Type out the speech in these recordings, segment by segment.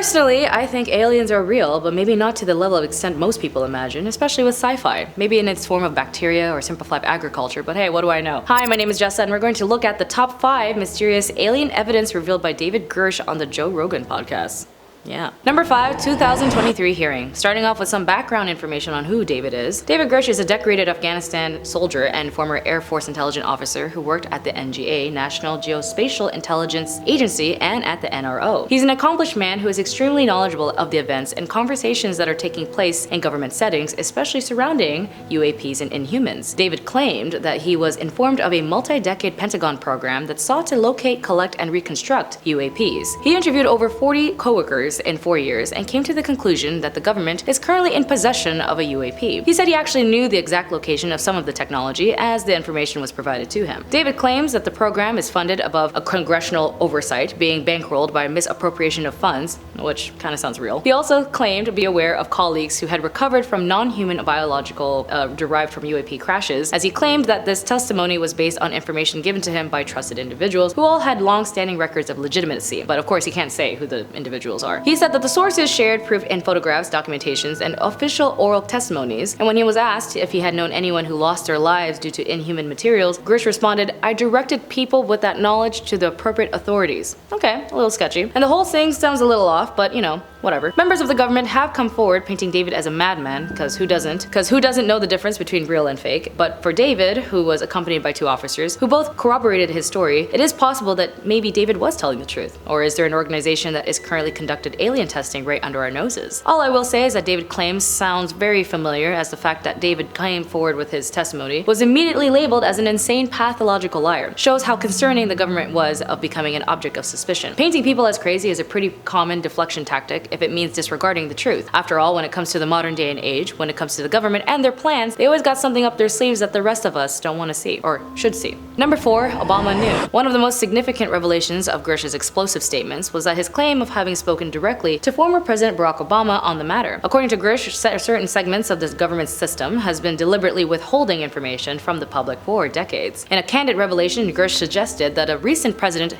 Personally, I think aliens are real, but maybe not to the level of extent most people imagine, especially with sci-fi. Maybe in its form of bacteria or simplified agriculture, but hey, what do I know? Hi, my name is Jessa, and we're going to look at the top 5 mysterious alien evidence revealed by David Grusch on the Joe Rogan podcast. Yeah. Number 5, 2023 hearing. Starting off with some background information on who David is. David Grusch is a decorated Afghanistan soldier and former Air Force intelligence officer who worked at the NGA, National Geospatial Intelligence Agency, and at the NRO. He's an accomplished man who is extremely knowledgeable of the events and conversations that are taking place in government settings, especially surrounding UAPs and Inhumans. David claimed that he was informed of a multi-decade Pentagon program that sought to locate, collect, and reconstruct UAPs. He interviewed over 40 coworkers in 4 years and came to the conclusion that the government is currently in possession of a UAP. He said he actually knew the exact location of some of the technology as the information was provided to him. David claims that the program is funded above a congressional oversight, being bankrolled by misappropriation of funds, which kind of sounds real. He also claimed to be aware of colleagues who had recovered from non-human biological derived from UAP crashes, as he claimed that this testimony was based on information given to him by trusted individuals who all had long-standing records of legitimacy. But of course he can't say who the individuals are. He said that the sources shared proof in photographs, documentations, and official oral testimonies, and when he was asked if he had known anyone who lost their lives due to inhuman materials, Grusch responded, "I directed people with that knowledge to the appropriate authorities." Okay, a little sketchy. And the whole thing sounds a little off, but you know, whatever. Members of the government have come forward painting David as a madman, because who doesn't? Because who doesn't know the difference between real and fake? But for David, who was accompanied by 2 officers, who both corroborated his story, it is possible that maybe David was telling the truth. Or is there an organization that is currently conducting alien testing right under our noses? All I will say is that David claims sounds very familiar, as the fact that David came forward with his testimony was immediately labeled as an insane pathological liar. Shows how concerning the government was of becoming an object of suspicion. Painting people as crazy is a pretty common deflection tactic if it means disregarding the truth. After all, when it comes to the modern day and age, when it comes to the government and their plans, they always got something up their sleeves that the rest of us don't want to see, or should see. Number 4, Obama knew. One of the most significant revelations of Grusch's explosive statements was that his claim of having spoken directly to former President Barack Obama on the matter. According to Grusch, certain segments of this government system has been deliberately withholding information from the public for decades. In a candid revelation, Grusch suggested that a recent president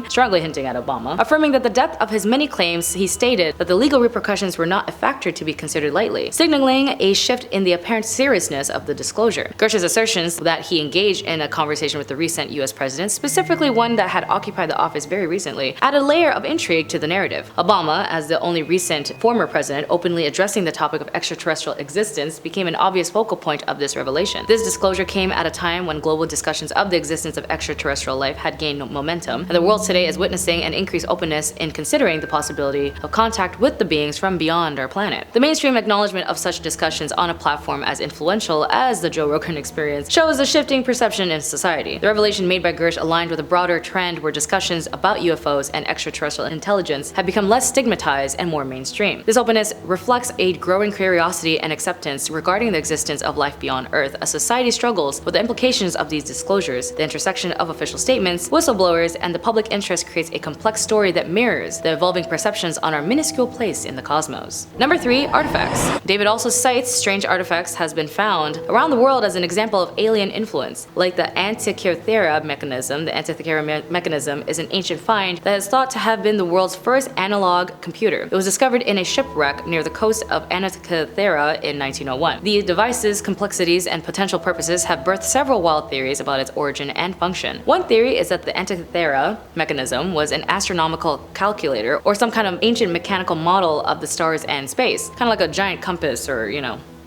strongly hinting at Obama, affirming that the depth of his many claims, he stated that the legal repercussions were not a factor to be considered lightly, signaling a shift in the apparent seriousness of the disclosure. Grusch's assertions that he engaged in a conversation with the recent US president, specifically one that had occupied the office very recently, added a layer of intrigue to the narrative. Obama, as the only recent former president openly addressing the topic of extraterrestrial existence, became an obvious focal point of this revelation. This disclosure came at a time when global discussions of the existence of extraterrestrial life had gained momentum, and the world today is witnessing an increased openness in considering the possibility of contact with the beings from beyond our planet. The mainstream acknowledgement of such discussions on a platform as influential as the Joe Rogan Experience shows a shifting perception in society. The revelation made by Grusch aligned with a broader trend where discussions about UFOs and extraterrestrial intelligence have become less stigmatized and more mainstream. This openness reflects a growing curiosity and acceptance regarding the existence of life beyond Earth as society struggles with the implications of these disclosures. The intersection of official statements, whistleblowers, and the public interest creates a complex story that mirrors the evolving perceptions on our minuscule place in the cosmos. Number 3, artifacts. David also cites strange artifacts has been found around the world as an example of alien influence, like the Antikythera mechanism. The Antikythera mechanism is an ancient find that is thought to have been the world's first analog computer. It was discovered in a shipwreck near the coast of Antikythera in 1901. The device's complexities and potential purposes have birthed several wild theories about its origin and function. One theory is that the Antikythera mechanism was an astronomical calculator or some kind of ancient mechanical model of the stars and space, kind of like a giant compass or,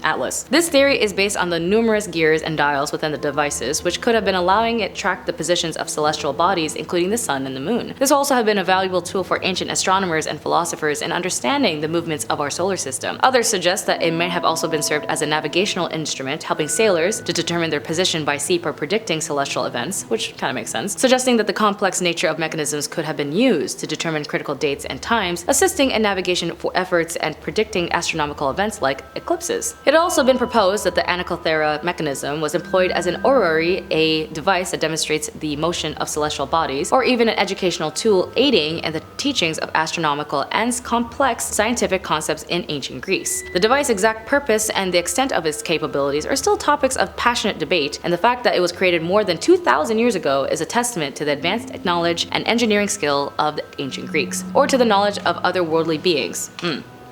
atlas. This theory is based on the numerous gears and dials within the devices, which could have been allowing it track the positions of celestial bodies, including the sun and the moon. This also have been a valuable tool for ancient astronomers and philosophers in understanding the movements of our solar system. Others suggest that it may have also been served as a navigational instrument, helping sailors to determine their position by sea for predicting celestial events, which kind of makes sense, suggesting that the complex nature of mechanisms could have been used to determine critical dates and times, assisting in navigation for efforts and predicting astronomical events like eclipses. It had also been proposed that the Antikythera mechanism was employed as an orrery, a device that demonstrates the motion of celestial bodies, or even an educational tool aiding in the teachings of astronomical and complex scientific concepts in ancient Greece. The device's exact purpose and the extent of its capabilities are still topics of passionate debate, and the fact that it was created more than 2,000 years ago is a testament to the advanced knowledge and engineering skill of the ancient Greeks, or to the knowledge of otherworldly beings.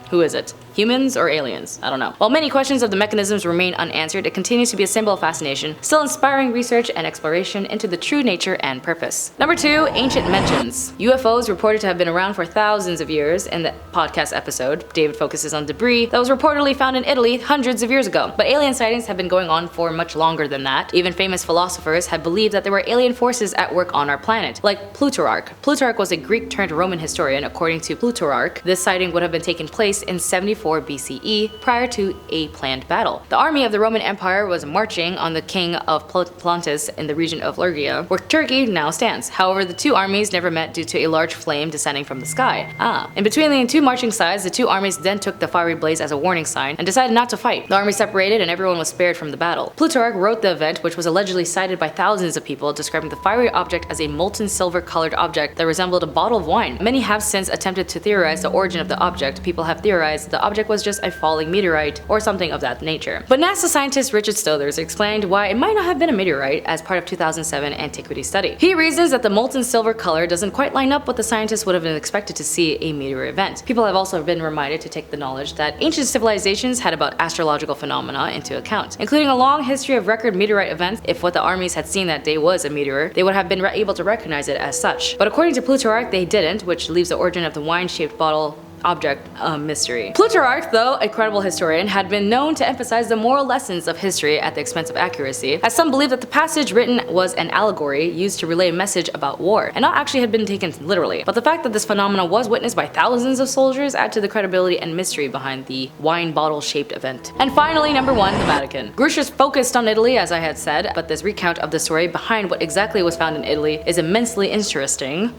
Who is it? Humans or aliens? I don't know. While many questions of the mechanisms remain unanswered, it continues to be a symbol of fascination, still inspiring research and exploration into the true nature and purpose. Number 2, ancient mentions. UFOs reported to have been around for thousands of years. In the podcast episode, David focuses on debris that was reportedly found in Italy hundreds of years ago. But alien sightings have been going on for much longer than that. Even famous philosophers had believed that there were alien forces at work on our planet, like Plutarch. Plutarch was a Greek-turned-Roman historian. According to Plutarch, this sighting would have been taking place in 74 BCE, prior to a planned battle. The army of the Roman Empire was marching on the king of Pontus in the region of Phrygia, where Turkey now stands. However, the two armies never met due to a large flame descending from the sky. In between the two marching sides, the two armies then took the fiery blaze as a warning sign and decided not to fight. The army separated and everyone was spared from the battle. Plutarch wrote the event, which was allegedly cited by thousands of people, describing the fiery object as a molten silver-colored object that resembled a bottle of wine. Many have since attempted to theorize the origin of the object. People have theorized the object was just a falling meteorite or something of that nature. But NASA scientist Richard Stothers explained why it might not have been a meteorite as part of 2007 antiquity study. He reasons that the molten silver color doesn't quite line up what the scientists would have been expected to see a meteor event. People have also been reminded to take the knowledge that ancient civilizations had about astrological phenomena into account, including a long history of record meteorite events. If what the armies had seen that day was a meteor, they would have been able to recognize it as such. But according to Plutarch, they didn't, which leaves the origin of the wine-shaped bottle object a mystery. Plutarch, though a credible historian, had been known to emphasize the moral lessons of history at the expense of accuracy, as some believe that the passage written was an allegory used to relay a message about war, and not actually had been taken literally. But the fact that this phenomenon was witnessed by thousands of soldiers add to the credibility and mystery behind the wine bottle-shaped event. And finally, number 1, the Vatican. Grusch is focused on Italy, as I had said, but this recount of the story behind what exactly was found in Italy is immensely interesting.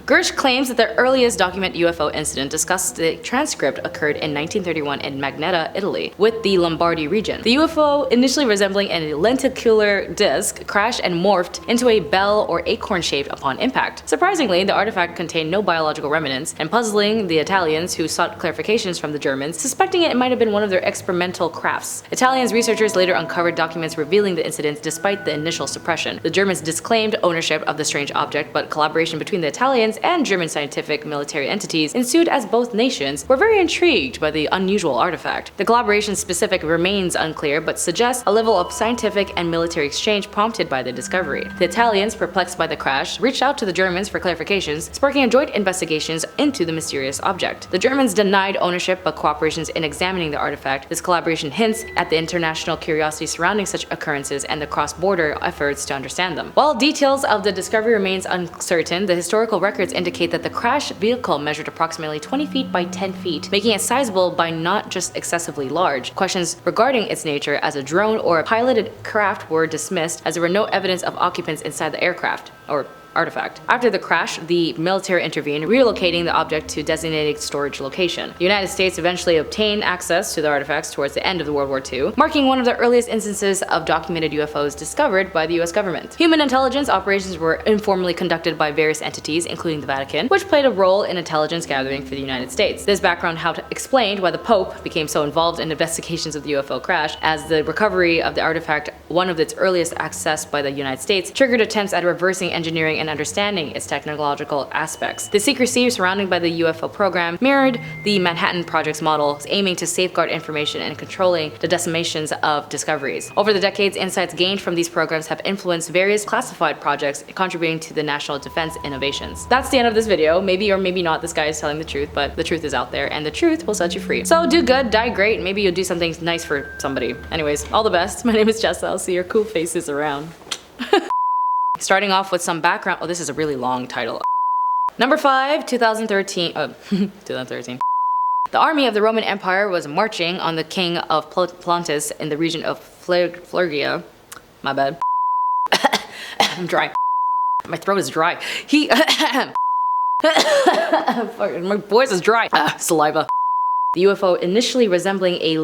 Grusch claims that the earliest documented UFO incident discussed the transcript occurred in 1931 in Magneta, Italy, with the Lombardy region. The UFO, initially resembling a lenticular disc, crashed and morphed into a bell or acorn shape upon impact. Surprisingly, the artifact contained no biological remnants, and puzzling the Italians who sought clarifications from the Germans, suspecting it might have been one of their experimental crafts. Italian researchers later uncovered documents revealing the incident despite the initial suppression. The Germans disclaimed ownership of the strange object, but collaboration between the Italians and German scientific military entities ensued as both nations were very intrigued by the unusual artifact. The collaboration specific remains unclear, but suggests a level of scientific and military exchange prompted by the discovery. The Italians, perplexed by the crash, reached out to the Germans for clarifications, sparking a joint investigations into the mysterious object. The Germans denied ownership but cooperations in examining the artifact. This collaboration hints at the international curiosity surrounding such occurrences and the cross-border efforts to understand them. While details of the discovery remains uncertain, the historical records indicate that the crash vehicle measured approximately 20 feet by 10 feet, making it sizable by not just excessively large. Questions regarding its nature as a drone or a piloted craft were dismissed, as there were no evidence of occupants inside the aircraft, or artifact. After the crash, the military intervened, relocating the object to a designated storage location. The United States eventually obtained access to the artifacts towards the end of World War II, marking one of the earliest instances of documented UFOs discovered by the US government. Human intelligence operations were informally conducted by various entities, including the Vatican, which played a role in intelligence gathering for the United States. This background helped explain why the Pope became so involved in investigations of the UFO crash, as the recovery of the artifact, one of its earliest accessed by the United States, triggered attempts at reversing engineering and understanding its technological aspects. The secrecy surrounding by the UFO program mirrored the Manhattan Project's model, aiming to safeguard information and controlling the disseminations of discoveries. Over the decades, insights gained from these programs have influenced various classified projects, contributing to the national defense innovations. That's the end of this video. Maybe or maybe not this guy is telling the truth, but the truth is out there, and the truth will set you free. So do good, die great, maybe you'll do something nice for somebody. Anyways, all the best. My name is Jessa. I'll see your cool faces around. Starting off with some background. Oh, this is a really long title. Number 5, 2013. 2013. The army of the Roman Empire was marching on the king of Pontus in the region of Phrygia. My bad. I'm dry. My throat is dry. My voice is dry. Saliva. The UFO initially resembling a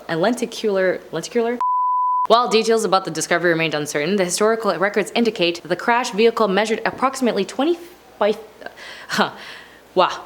lenticular. While details about the discovery remained uncertain, the historical records indicate that the crash vehicle measured approximately 25. Wow.